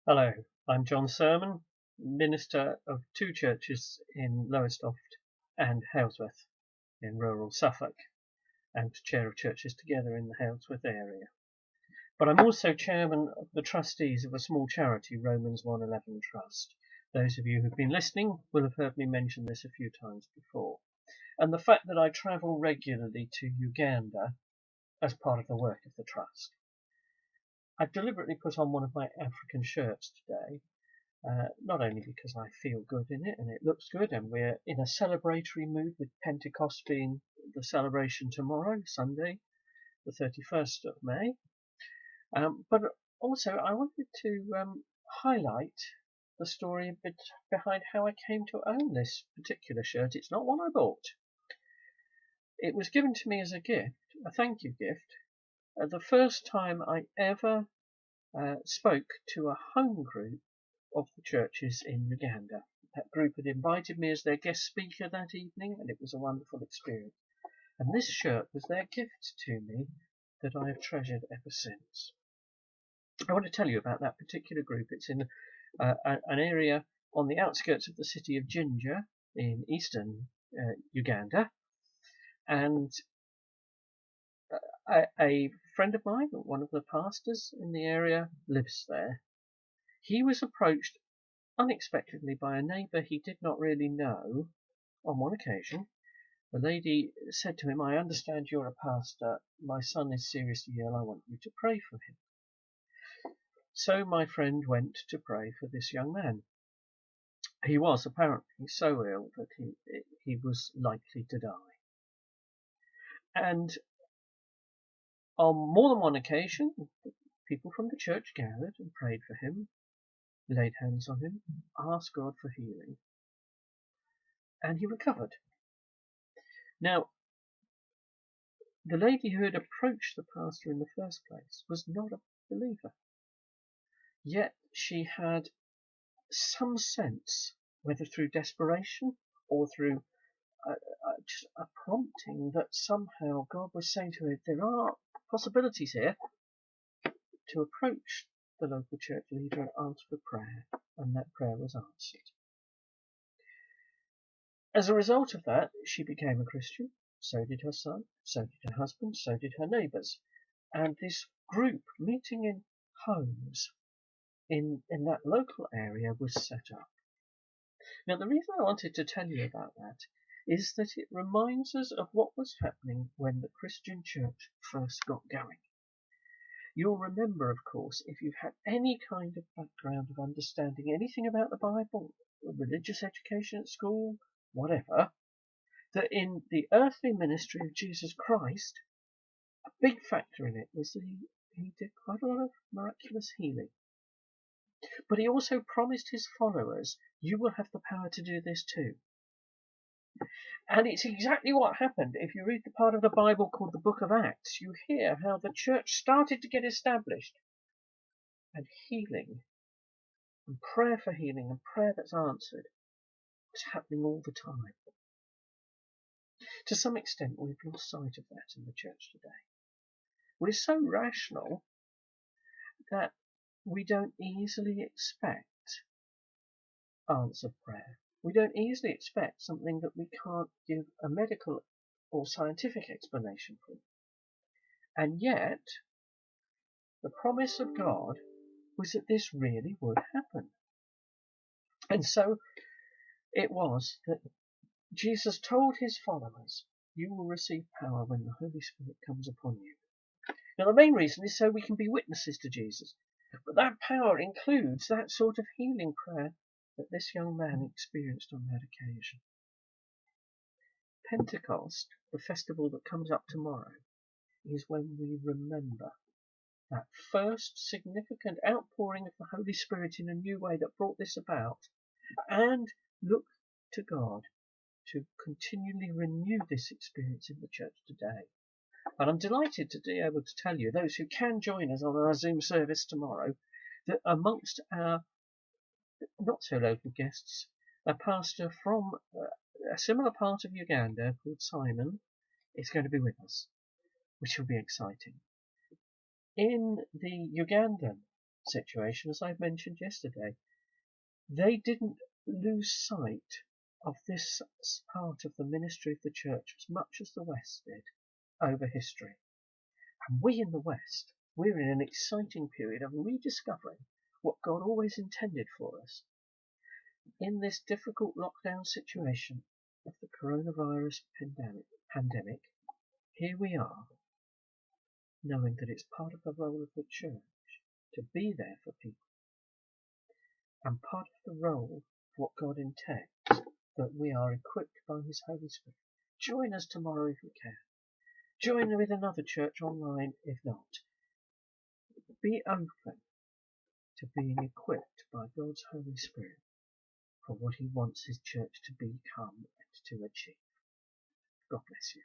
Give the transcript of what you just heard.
Hello, I'm Jon Sermon, minister of two churches in Lowestoft and Halesworth in rural Suffolk, and chair of churches together in the Halesworth area. But I'm also chairman of the trustees of a small charity, Romans 1:11 Trust. Those of you who've been listening will have heard me mention this a few times before. And the fact that I travel regularly to Uganda as part of the work of the trust. I've deliberately put on one of my African shirts today, not only because I feel good in it and it looks good and we're in a celebratory mood with Pentecost being the celebration tomorrow, Sunday, the 31st of May, but also I wanted to highlight the story a bit behind how I came to own this particular shirt. It's not one I bought. It was given to me as a gift, a thank you gift, the first time I ever spoke to a home group of the churches in Uganda. That group had invited me as their guest speaker that evening, and it was a wonderful experience. And this shirt was their gift to me that I have treasured ever since. I want to tell you about that particular group. It's in an area on the outskirts of the city of Jinja in eastern Uganda, and a friend of mine, one of the pastors in the area, lives there. He was approached unexpectedly by a neighbour he did not really know. On one occasion, the lady said to him, "I understand you're a pastor. My son is seriously ill. I want you to pray for him." So my friend went to pray for this young man. He was apparently so ill that he was likely to die. And on more than one occasion, people from the church gathered and prayed for him, laid hands on him, asked God for healing, and he recovered. Now, the lady who had approached the pastor in the first place was not a believer, yet she had some sense, whether through desperation or through just a prompting, that somehow God was saying to her, there are possibilities here, to approach the local church leader and ask for prayer, and that prayer was answered. As a result of that, she became a Christian, so did her son, so did her husband, so did her neighbours, and this group meeting in homes in that local area was set up. Now, the reason I wanted to tell you about that is that it reminds us of what was happening when the Christian church first got going. You'll remember, of course, if you've had any kind of background of understanding anything about the Bible, religious education at school, whatever, that in the earthly ministry of Jesus Christ, a big factor in it was that he did quite a lot of miraculous healing. But he also promised his followers, you will have the power to do this too. And it's exactly what happened. If you read the part of the Bible called the Book of Acts, you hear how the church started to get established. And healing, and prayer for healing, and prayer that's answered was happening all the time. To some extent, we've lost sight of that in the church today. We're so rational that we don't easily expect answered prayer. We don't easily expect something that we can't give a medical or scientific explanation for. And yet, the promise of God was that this really would happen. And so it was that Jesus told his followers, you will receive power when the Holy Spirit comes upon you. Now, the main reason is so we can be witnesses to Jesus. But that power includes that sort of healing prayer that this young man experienced on that occasion. Pentecost, the festival that comes up tomorrow, is when we remember that first significant outpouring of the Holy Spirit in a new way that brought this about, and look to God to continually renew this experience in the church today. And I'm delighted to be able to tell you, those who can join us on our Zoom service tomorrow, that amongst our not so local guests, a pastor from a similar part of Uganda called Simon is going to be with us, which will be exciting. In the Ugandan situation, as I mentioned yesterday. They didn't lose sight of this part of the ministry of the church as much as the West did over history. And we in the West, we're in an exciting period of rediscovering what God always intended for us. In this difficult lockdown situation of the coronavirus pandemic, here we are, knowing that it's part of the role of the church to be there for people, and part of the role of what God intends, that we are equipped by His Holy Spirit. Join us tomorrow if you can. Join with another church online if not. Be open to being equipped by God's Holy Spirit for what He wants His church to become and to achieve. God bless you.